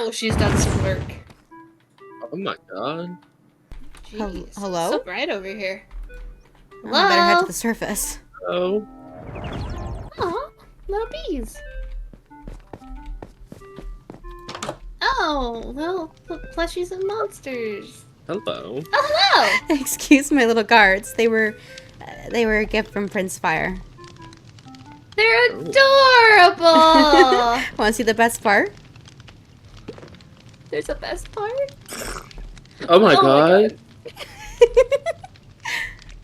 Now she's done some work. Oh my god. Jeez, Hello? so bright over here. Oh, I better head Hello? to the surface. Oh. Aw, little bees. Oh, little plushies and monsters. Hello. Oh, hello! Excuse my little guards. They were a gift from Prince Fire. They're adorable! Want to see the best part? There's a best part? Oh my god.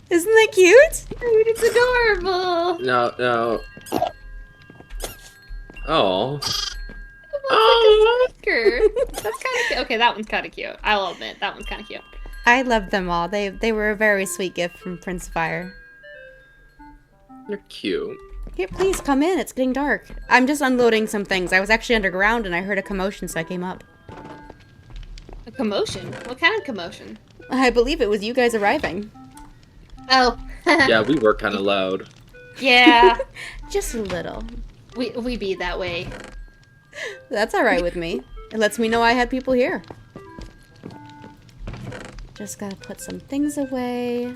Isn't that cute? Dude, it's adorable! No. Oh. Oh. Like a That's kind of cute. Okay, that one's kind of cute. I'll admit, that one's kind of cute. I loved them all. They were a very sweet gift from Prince Fire. You're cute. Here, please come in. It's getting dark. I'm just unloading some things. I was actually underground and I heard a commotion, so I came up. A commotion? What kind of commotion? I believe it was you guys arriving. Oh. Yeah, we were kind of loud. Yeah. Just a little. We be that way. That's alright with me. It lets me know I had people here. Just gotta put some things away.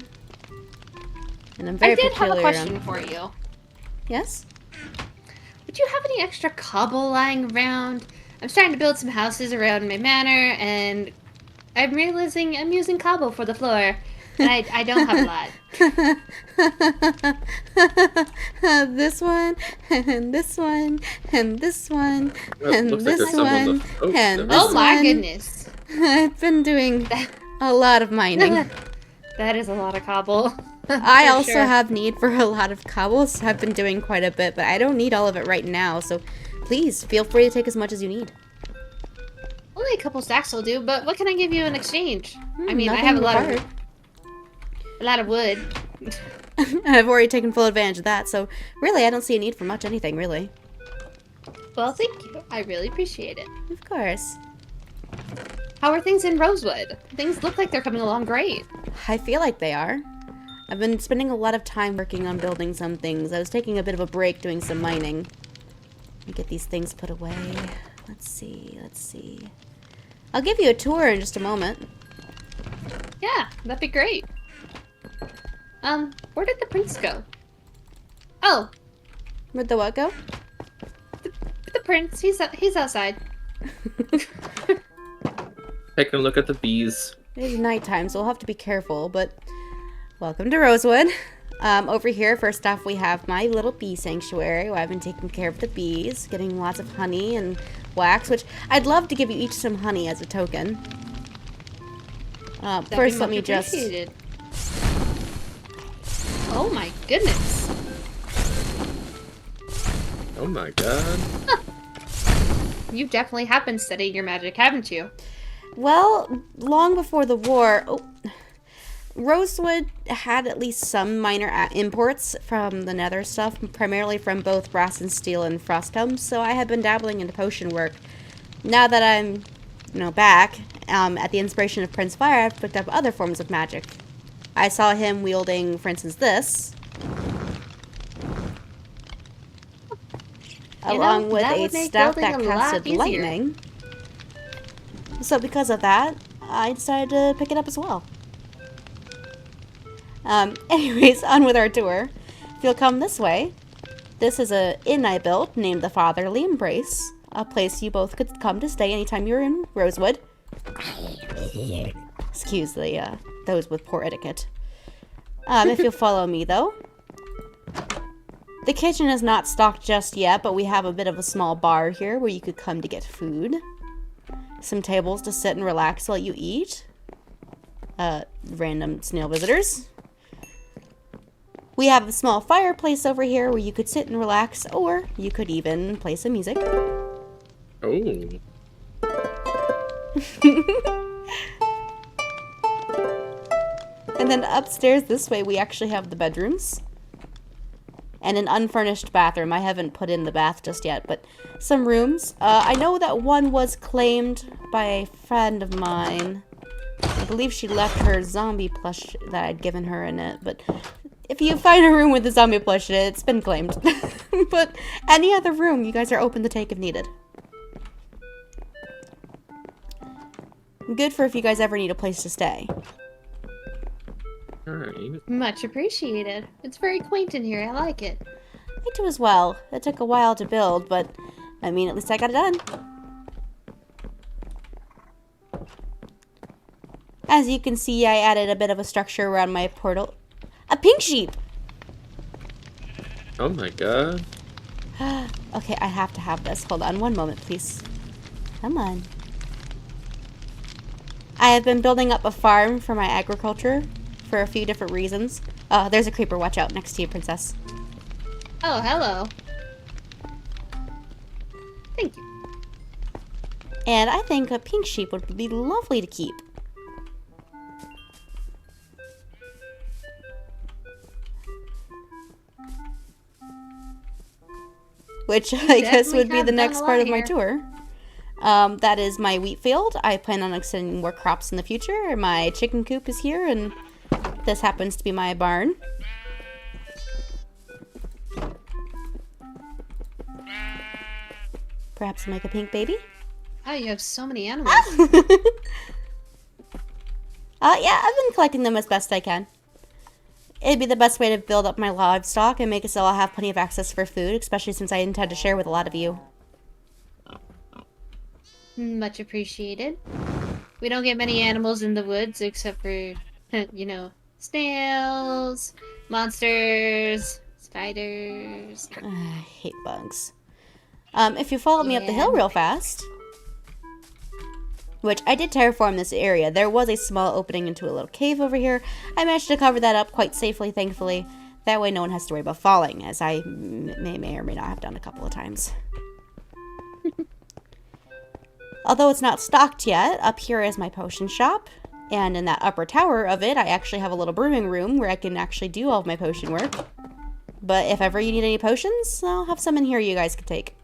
And I'm very I did have a peculiar question on... for you. Yes? Would you have any extra cobble lying around? I'm starting to build some houses around my manor, and I'm realizing I'm using cobble for the floor. And I don't have a lot. This one, and this one, and this one, and Looks like this there's some on one, the... Oh, and there this Oh my one. goodness. I've been doing a lot of mining. That is a lot of cobble. I For also sure. have need for a lot of cobbles. I've been doing quite a bit, but I don't need all of it right now, so please feel free to take as much as you need. Only a couple stacks will do, but what can I give you in exchange? I mean, I nothing have a required. lot of wood. I've already taken full advantage of that, so really I don't see a need for much anything, really. Well, thank you. I really appreciate it. Of course. How are things in Rosewood? Things look like they're coming along great. I feel like they are. I've been spending a lot of time working on building some things. I was taking a bit of a break doing some mining. Let me get these things put away. Let's see. I'll give you a tour in just a moment. Yeah, that'd be great. Where did the prince go? Oh, Where'd the what go? the prince. He's outside. Taking a look at the bees. It is nighttime, so we'll have to be careful, but welcome to Rosewood. Over here, first off, we have my little bee sanctuary where I've been taking care of the bees, getting lots of honey and wax, which I'd love to give you each some honey as a token. That'd First, be let much me just... appreciated. Oh my goodness. Oh my god. You definitely have been studying your magic, haven't you? Well, long before the war, Rosewood had at least some minor imports from the nether stuff, primarily from both brass and steel and froststone, so I had been dabbling into potion work. Now that I'm, back, at the inspiration of Prince Fire, I've picked up other forms of magic. I saw him wielding, for instance, this, along with that a would make staff building that a lot casted easier. lightning. So because of that, I decided to pick it up as well. Anyways, on with our tour. If you'll come this way, this is a inn I built named the Fatherly Embrace, a place you both could come to stay anytime you're in Rosewood. Excuse the those with poor etiquette. If you'll follow me, though. The kitchen is not stocked just yet, but we have a bit of a small bar here where you could come to get food. Some tables to sit and relax while you eat. Random snail visitors. We have a small fireplace over here where you could sit and relax, or you could even play some music. Oh. And then upstairs this way we actually have the bedrooms. And an unfurnished bathroom. I haven't put in the bath just yet, but some rooms. I know that one was claimed by a friend of mine. I believe she left her zombie plush that I'd given her in it, but if you find a room with a zombie plush in it, it's been claimed. But any other room, you guys are open to take if needed. Good for if you guys ever need a place to stay. Alright. Much appreciated. It's very quaint in here. I like it. I do as well. It took a while to build, but I mean, at least I got it done. As you can see, I added a bit of a structure around my portal. A pink sheep! Oh my god. Okay, I have to have this. Hold on one moment, please. Come on. I have been building up a farm for my agriculture for a few different reasons. There's a creeper. Watch out next to you, princess. Oh, hello. Thank you. And I think a pink sheep would be lovely to keep. Which I guess would be the next part of my tour. That is my wheat field. I plan on extending more crops in the future. My chicken coop is here, and this happens to be my barn. Perhaps make a pink baby? Oh, you have so many animals. Yeah, I've been collecting them as best I can. It'd be the best way to build up my livestock and make it so I'll have plenty of access for food, especially since I intend to share with a lot of you. Much appreciated. We don't get many animals in the woods except for, you know, snails, monsters, spiders. I hate bugs. If you follow me up the hill real fast, which I did terraform this area, there was a small opening into a little cave over here. I managed to cover that up quite safely, thankfully. That way no one has to worry about falling, as I may or may not have done a couple of times. Although it's not stocked yet, up here is my potion shop. And in that upper tower of it, I actually have a little brewing room where I can actually do all of my potion work. But if ever you need any potions, I'll have some in here you guys can take.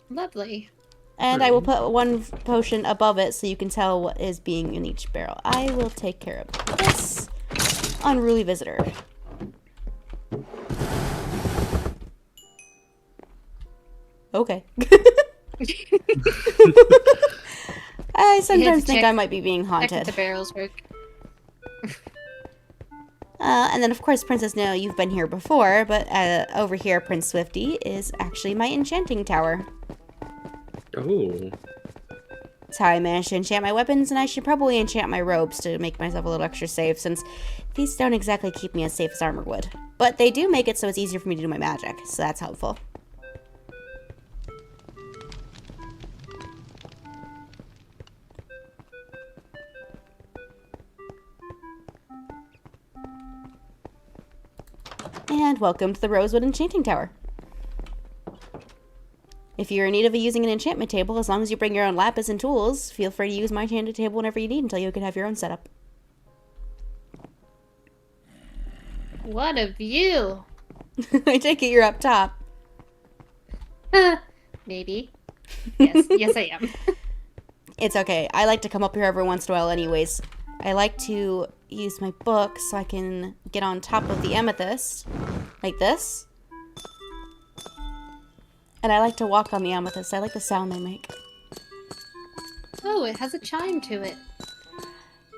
Lovely. And I will put one potion above it so you can tell what is being in each barrel. I will take care of this unruly visitor. Okay. I sometimes think I might be being haunted. Check if the barrels work. And then, of course, Princess, no, you've been here before, but over here, Prince Swifty is actually my enchanting tower. Oh. That's how I managed to enchant my weapons, and I should probably enchant my robes to make myself a little extra safe, since these don't exactly keep me as safe as armor would. But they do make it so it's easier for me to do my magic, so that's helpful. And welcome to the Rosewood Enchanting Tower. If you're in need of using an enchantment table, as long as you bring your own lapis and tools, feel free to use my enchanted table whenever you need until you can have your own setup. What a view! I take it you're up top. Maybe. Yes, I am. It's okay. I like to come up here every once in a while anyways. I like to use my book so I can get on top of the amethyst, like this. And I like to walk on the amethyst. I like the sound they make. Oh, it has a chime to it.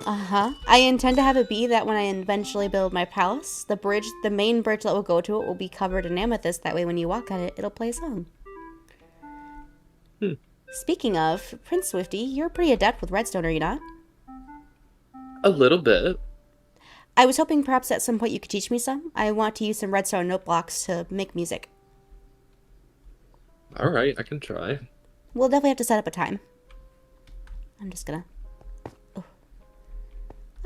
Uh-huh. I intend to have it be that when I eventually build my palace, the main bridge that will go to it will be covered in amethyst. That way when you walk on it, it'll play a song. Speaking of, Prince Swifty, you're pretty adept with redstone, are you not? A little bit. I was hoping perhaps at some point you could teach me some. I want to use some redstone note blocks to make music. Alright, I can try. We'll definitely have to set up a time. I'm just gonna... Oh.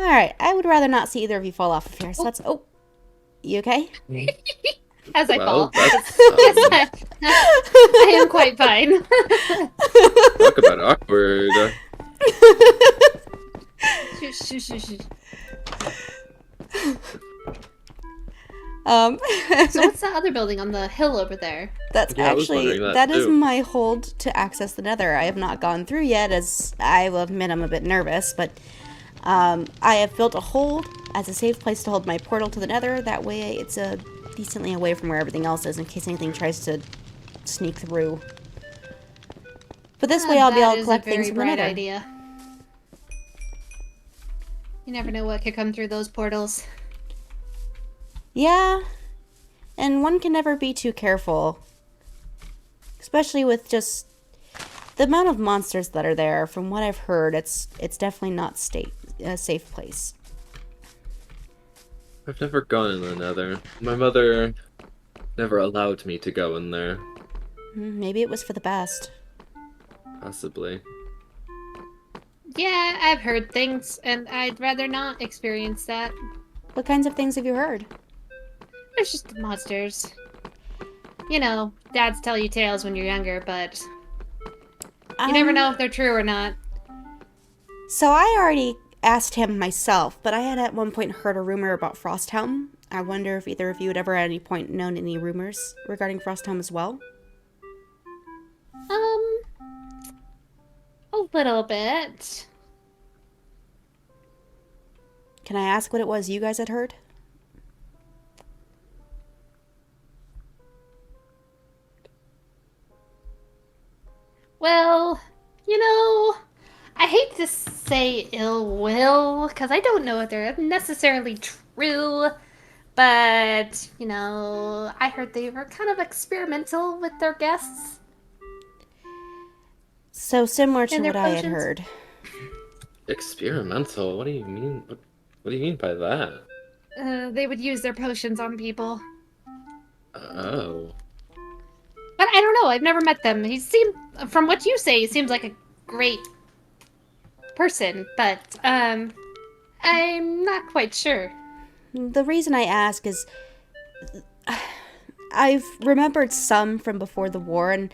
Alright, I would rather not see either of you fall off of here, so that's... Oh! You okay? As I Well, fall. that's, Yes, I am quite fine. talk about awkward. Shush, shush, shush. So what's that other building on the hill over there? That's Yeah, I was actually, wondering that that is too. my hold to access the nether. I have not gone through yet, as I will admit I'm a bit nervous, but I have built a hold as a safe place to hold my portal to the nether. That way it's decently away from where everything else is in case anything tries to sneak through. But this way I'll be able to collect things from the nether. Idea. You never know what could come through those portals. Yeah, and one can never be too careful. Especially with just the amount of monsters that are there. From what I've heard, it's definitely not a safe place. I've never gone in the Nether. My mother never allowed me to go in there. Maybe it was for the best. Possibly. Yeah, I've heard things, and I'd rather not experience that. What kinds of things have you heard? It's just monsters. You know, dads tell you tales when you're younger, but you never know if they're true or not. So I already asked him myself, but I had at one point heard a rumor about Frosthelm. I wonder if either of you had ever at any point known any rumors regarding Frosthelm as well? A little bit. Can I ask what it was you guys had heard? Well, you know, I hate to say ill will, because I don't know if they're necessarily true, but, you know, I heard they were kind of experimental with their guests So similar to and their what I had potions. heard. Experimental? What do you mean? What do you mean by that? They would use their potions on people. Oh. But I don't know, I've never met them. From what you say, he seems like a great person, but, I'm not quite sure. The reason I ask is I've remembered some from before the war, and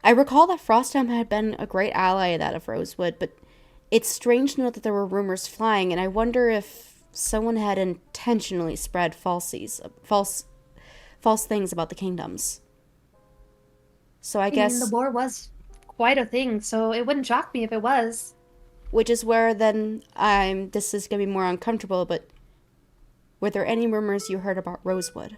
I recall that Frosthelm had been a great ally of that of Rosewood, but it's strange to know that there were rumors flying, and I wonder if someone had intentionally spread false things about the kingdoms. So I guess... the war was quite a thing, so it wouldn't shock me if it was. Which is where then this is going to be more uncomfortable, but were there any rumors you heard about Rosewood?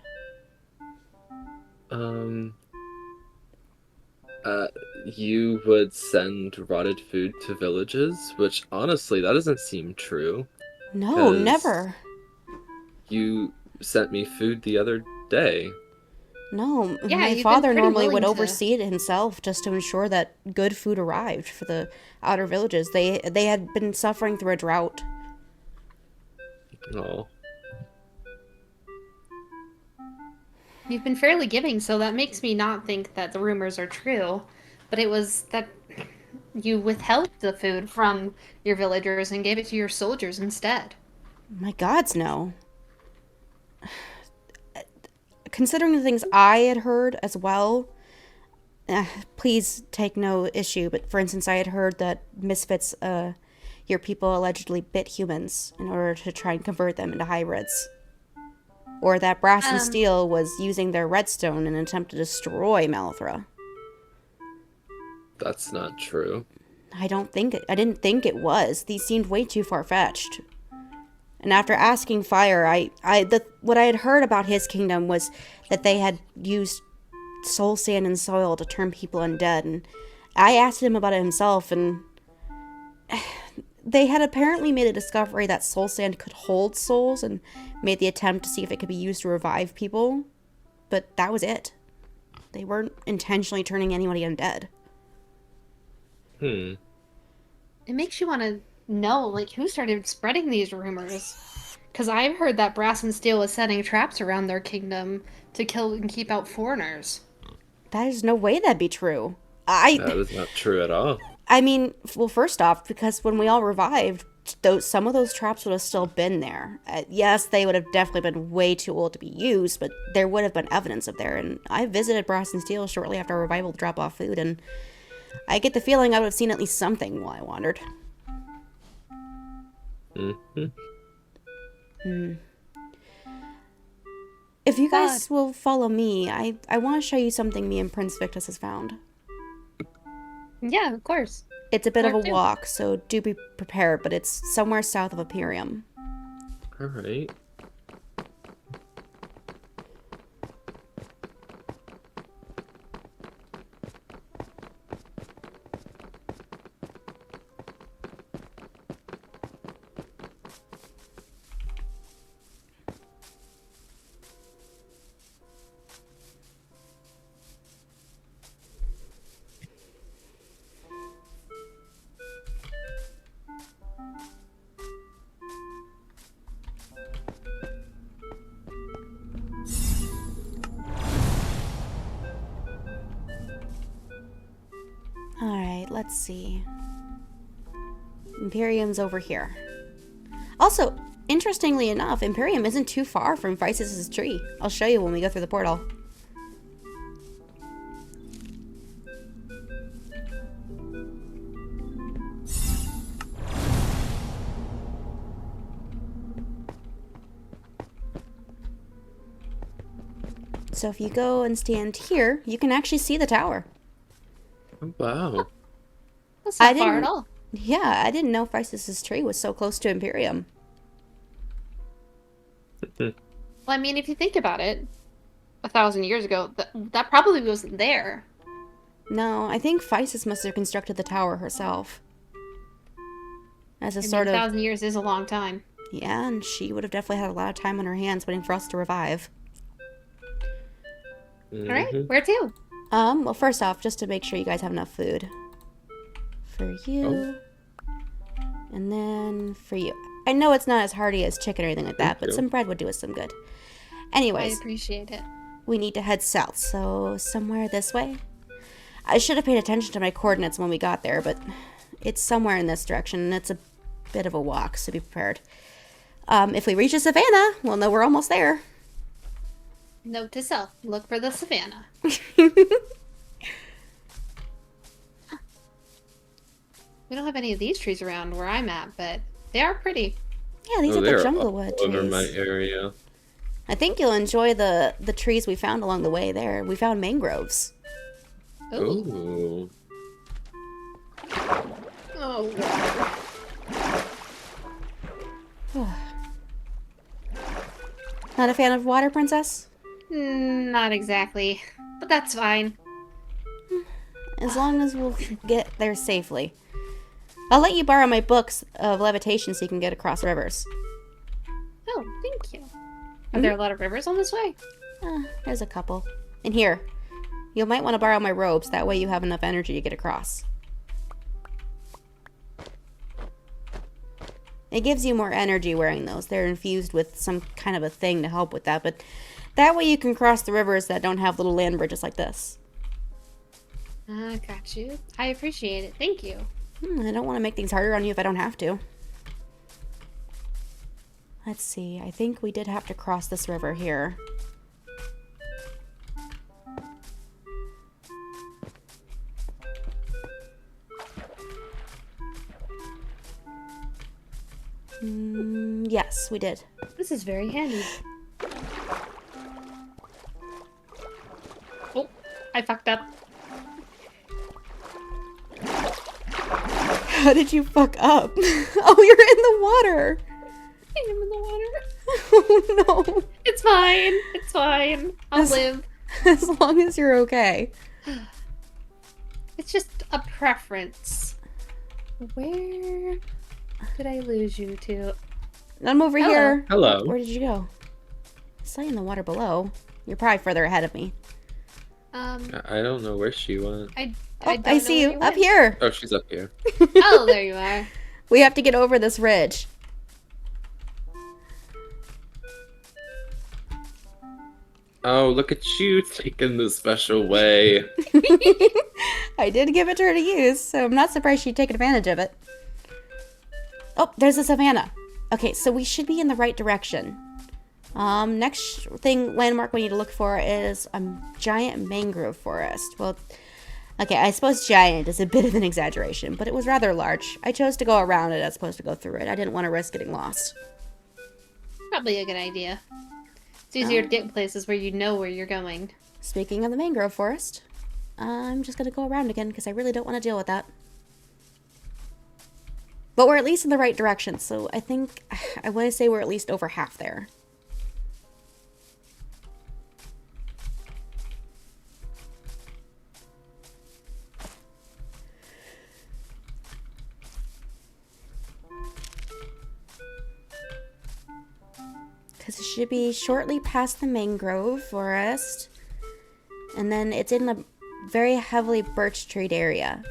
You would send rotted food to villages, which honestly, that doesn't seem true. No, 'Cause never. You sent me food the other day. No, Yeah, my you've been father pretty normally would willing to- oversee it himself just to ensure that good food arrived for the outer villages. They had been suffering through a drought. Oh. You've been fairly giving, so that makes me not think that the rumors are true. But it was that you withheld the food from your villagers and gave it to your soldiers instead. My gods, no. Considering the things I had heard as well, please take no issue, but for instance, I had heard that misfits, your people allegedly bit humans in order to try and convert them into hybrids. Or that Brass and Steel was using their redstone in an attempt to destroy Malothra. That's not true. I didn't think it was. These seemed way too far-fetched. And after asking Fire, what I had heard about his kingdom was that they had used soul sand and soil to turn people undead. And I asked him about it himself, and they had apparently made a discovery that soul sand could hold souls and made the attempt to see if it could be used to revive people. But that was it. They weren't intentionally turning anybody undead. It makes you want to know, like, who started spreading these rumors. Because I've heard that Brass and Steel was setting traps around their kingdom to kill and keep out foreigners. There's no way that'd be true. That is not true at all. I mean, well, first off, because when we all revived, some of those traps would have still been there. Yes, they would have definitely been way too old to be used, but there would have been evidence of there. And I visited Brass and Steel shortly after our revival to drop off food, and I get the feeling I would have seen at least something while I wandered. If you guys will follow me, I want to show you something me and Prince Victus has found. Yeah, of course. It's a bit of Where a to? walk, so do be prepared, but it's somewhere south of Imperium. Alright. let's see. Imperium's over here. Also, interestingly enough, Imperium isn't too far from Physis' tree. I'll show you when we go through the portal. So if you go and stand here, you can actually see the tower. Oh, wow. That's I not far at didn't- all. Yeah, I didn't know Physis' tree was so close to Imperium. Well, I mean, if you think about it, 1,000 years ago, that probably wasn't there. No, I think Physis must have constructed the tower herself. As a I mean, sort of... 1,000 years is a long time. Yeah, and she would have definitely had a lot of time on her hands waiting for us to revive. All right, where to? Well, first off, just to make sure you guys have enough food. For you. And then for you. I know it's not as hearty as chicken or anything like that, but some bread would do us some good. I Anyways, appreciate it. we need to head south, so somewhere this way. I should have paid attention to my coordinates when we got there, but it's somewhere in this direction, and it's a bit of a walk, so be prepared. If we reach a savannah, we'll know we're almost there. Note to self, look for the savannah. We don't have any of these trees around where I'm at, but they are pretty. Yeah, these are the they're junglewood all over trees. my area. I think you'll enjoy the trees we found along the way there. We found mangroves. Ooh. Ooh. Oh. Not a fan of water, princess? Not exactly, but that's fine. As long as we'll get there safely. I'll let you borrow my books of levitation so you can get across rivers. Oh, thank you. Are there a lot of rivers on this way? There's a couple. And here, you might want to borrow my robes. That way you have enough energy to get across. It gives you more energy wearing those. They're infused with some kind of a thing to help with that. But that way you can cross the rivers that don't have little land bridges like this. Got you. I appreciate it. Thank you. I don't want to make things harder on you if I don't have to. Let's see. I think we did have to cross this river here. Yes, we did. This is very handy. Oh, I fucked up. How did you fuck up? Oh, you're in the water. I am in the water. Oh no. It's fine. It's fine. I'll live. As long as you're okay. It's just a preference. Where did I lose you to? I'm over Hello. here. Hello. Where did you go? I saw you in the water below. You're probably further ahead of me. I don't know where she went. I I don't see know you where up went. here. Oh, she's up here. Oh, there you are. We have to get over this ridge. Oh, look at you taking the special way. I did give it to her to use, so I'm not surprised she'd take advantage of it. Oh, there's a savannah. Okay, so we should be in the right direction. Next landmark we need to look for is a giant mangrove forest. Well, okay, I suppose giant is a bit of an exaggeration, but it was rather large. I chose to go around it as opposed to go through it. I didn't want to risk getting lost. Probably a good idea. It's easier to get places where you know where you're going. Speaking of the mangrove forest, I'm just going to go around again because I really don't want to deal with that. But we're at least in the right direction, so I think, I want to say we're at least over half there. Because it should be shortly past the mangrove forest. And then it's in a very heavily birch treed area.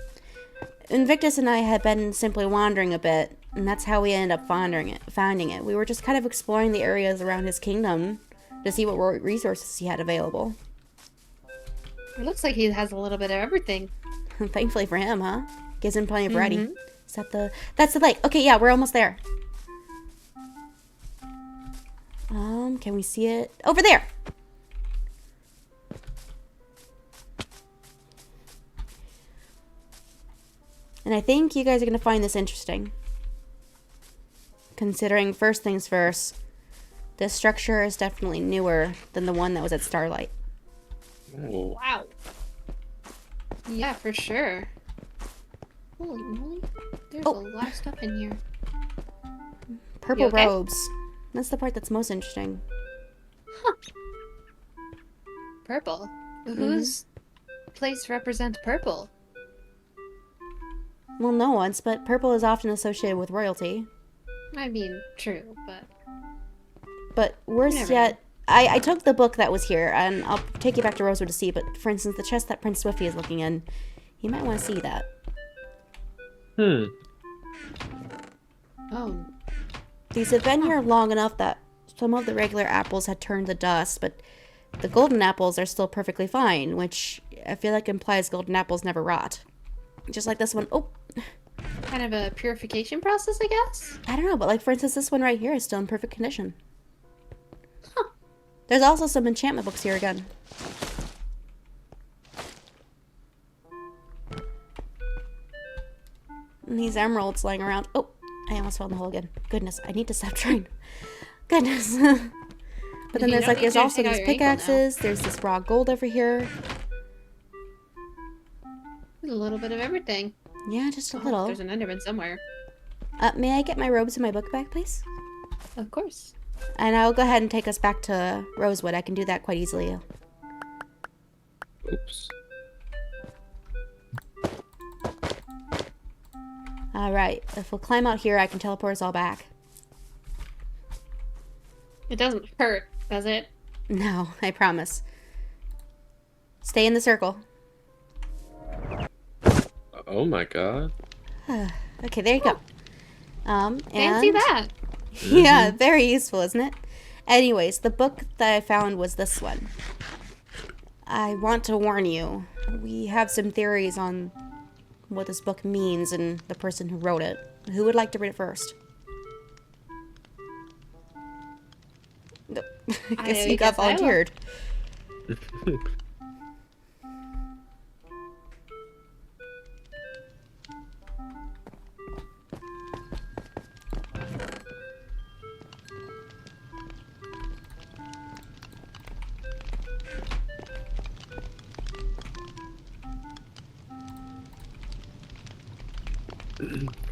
Invictus and I had been simply wandering a bit, and that's how we ended up finding it. We were just kind of exploring the areas around his kingdom to see what resources he had available. It looks like he has a little bit of everything. Thankfully for him, huh? Gives him plenty of variety. Mm-hmm. Is that the... That's the lake. Okay, yeah, we're almost there. Can we see it? Over there! And I think you guys are going to find this interesting. Considering, first things first, this structure is definitely newer than the one that was at Starlight. Oh. Wow. Yeah, for sure. Holy moly. There's a lot of stuff in here. Purple You okay? robes. That's the part that's most interesting. Purple. Whose place represents purple? Well, no one's, but purple is often associated with royalty. I mean, true, but... But worse never yet, I took the book that was here, and I'll take you back to Rosewood to see, but for instance, the chest that Prince Swifty is looking in, you might want to see that. Oh, These have been here long enough that some of the regular apples had turned to dust, but the golden apples are still perfectly fine, which I feel like implies golden apples never rot. Just like this one. Oh, kind of a purification process, I guess? I don't know, but like for instance, this one right here is still in perfect condition. There's also some enchantment books here again. And these emeralds lying around. Oh, I almost fell in the hole again. Goodness, I need to stop trying. Goodness. But then You there's don't like, need there's to also take out these your ankle now. pickaxes. There's this raw gold over here. A little bit of everything. Yeah, just a Oh, little. there's an Enderman somewhere. May I get my robes and my book back, please? Of course. And I'll go ahead and take us back to Rosewood. I can do that quite easily. Oops. Alright, if we'll climb out here, I can teleport us all back. It doesn't hurt, does it? No, I promise. Stay in the circle. Oh my god. Okay, there you go. Fancy And... that. Yeah, very useful, isn't it? Anyways, the book that I found was this one. I want to warn you. We have some theories on what this book means and the person who wrote it. Who would like to read it first? I guess you got guess I will. volunteered.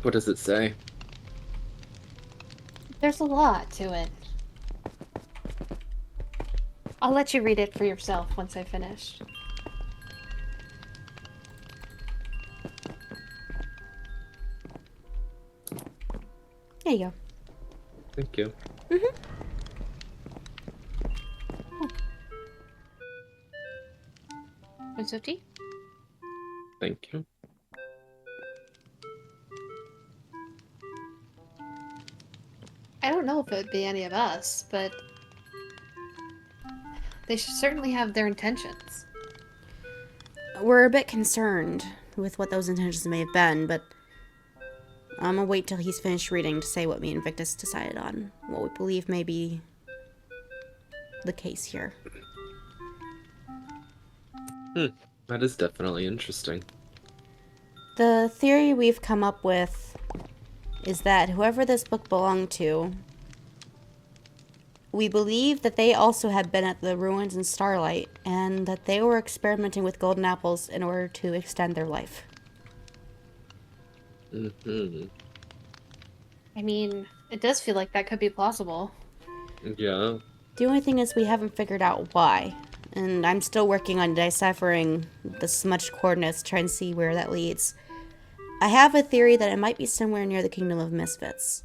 What does it say? There's a lot to it. I'll let you read it for yourself once I finish. There you go. Thank you. Miss Oti? Thank you. I don't know if it would be any of us, but they should certainly have their intentions. We're a bit concerned with what those intentions may have been, but I'm gonna wait till he's finished reading to say what me and Victus decided on. What we believe may be the case here. That is definitely interesting. The theory we've come up with is that whoever this book belonged to, we believe that they also had been at the ruins in Starlight, and that they were experimenting with golden apples in order to extend their life. Mm-hmm. I mean, it does feel like that could be plausible. Yeah. The only thing is we haven't figured out why, and I'm still working on deciphering the smudged coordinates to try and see where that leads. I have a theory that it might be somewhere near the Kingdom of Misfits.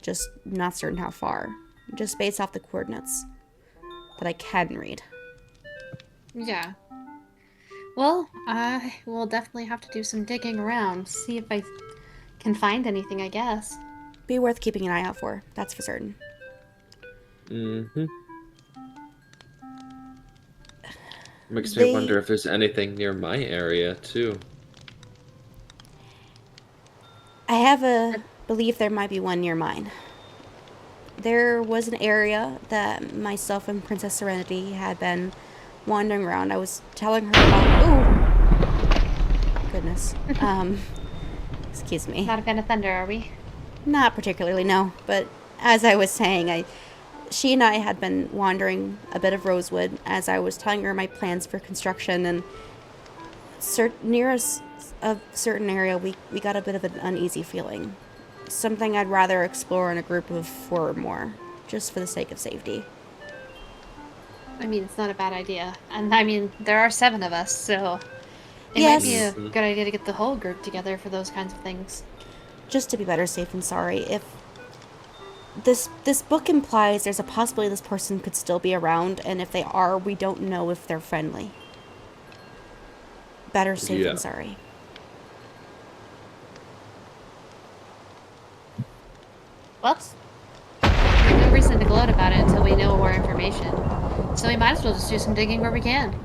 Just not certain how far. Just based off the coordinates that I can read. Yeah. Well, I will definitely have to do some digging around, see if I can find anything, I guess. Be worth keeping an eye out for, that's for certain. Mm-hmm. Makes me wonder if there's anything near my area, too. I have a belief there might be one near mine. There was an area that myself and Princess Serenity had been wandering around. I was telling her about. Oh, goodness. Excuse me. Not a fan of thunder, are we? Not particularly, no. But as I was saying, she and I had been wandering a bit of Rosewood as I was telling her my plans for construction, and near us, a certain area, we got a bit of an uneasy feeling. Something I'd rather explore in a group of 4 or more, just for the sake of safety. I mean, it's not a bad idea. And I mean, there are 7 of us, so it might be a Yes, Mhm. good idea to get the whole group together for those kinds of things. just to be better safe than sorry. If this book implies there's a possibility this person could still be around, and if they are, we don't know if they're friendly. Better safe Yeah. than sorry. Well, there's no reason to gloat about it until we know more information. So we might as well just do some digging where we can.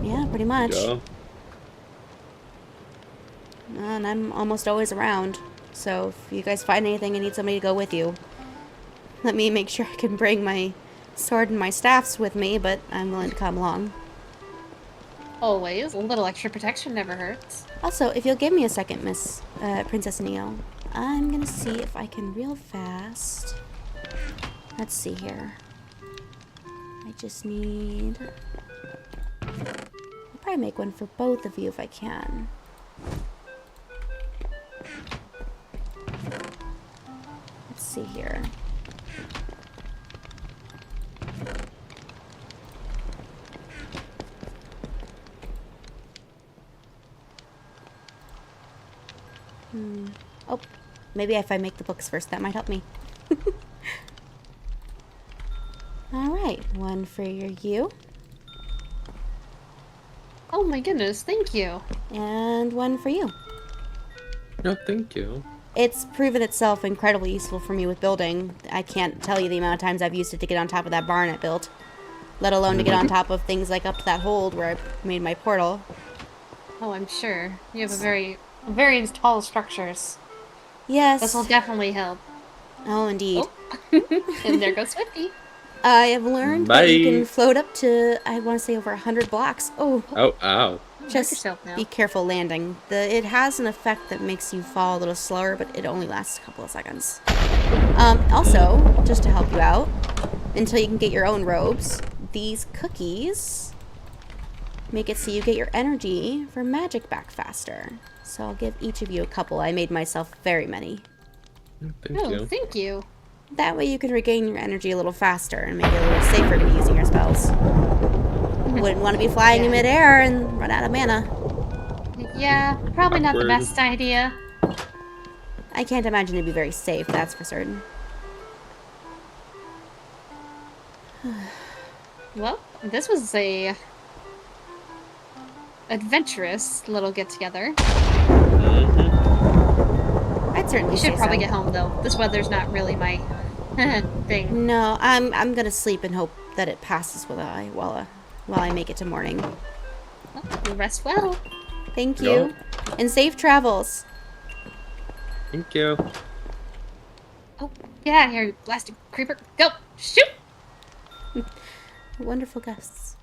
Yeah, pretty much. Yeah. And I'm almost always around. So if you guys find anything and need somebody to go with you, let me make sure I can bring my sword and my staffs with me, but I'm willing to come along. Always, a little extra protection never hurts. Also, if you'll give me a second, Miss Princess Neo, I'm gonna see if I can real fast. Let's see here. I just need. I'll probably make one for both of you if I can. Let's see here. Oh, maybe if I make the books first, that might help me. Alright, one for you, Oh my goodness, thank you. and one for you. No, thank you. It's proven itself incredibly useful for me with building. I can't tell you the amount of times I've used it to get on top of that barn I built. Let alone to get on top of things like up to that hold where I made my portal. Oh, I'm sure. You have very tall structures. Yes. This will definitely help. Oh, indeed. Oh. And there goes Whippy. I have learned that you can Bye. float up to, I want to say, over 100 blocks. Oh, Oh, ow. Hurt just yourself now. be careful landing. It has an effect that makes you fall a little slower, but it only lasts a couple of seconds. Also, just to help you out, until you can get your own robes, these cookies make it so you get your energy for magic back faster. So I'll give each of you a couple. I made myself very many. Thank Oh, you. thank you. That way you can regain your energy a little faster and make it a little safer to be using your spells. Wouldn't want to be flying in Yeah. midair and run out of mana. Yeah, probably not the Awkward. best idea. I can't imagine it'd be very safe, that's for certain. Well, this was a adventurous little get-together. Mm-hmm. I'd certainly We should say probably so. get home, though. This weather's not really my thing. No, I'm gonna sleep and hope that it passes while I make it to morning. Well, you rest well. Thank you. Yep. And safe travels. Thank you. Oh, get out of here, you blasted creeper. Go! Shoot! Wonderful guests.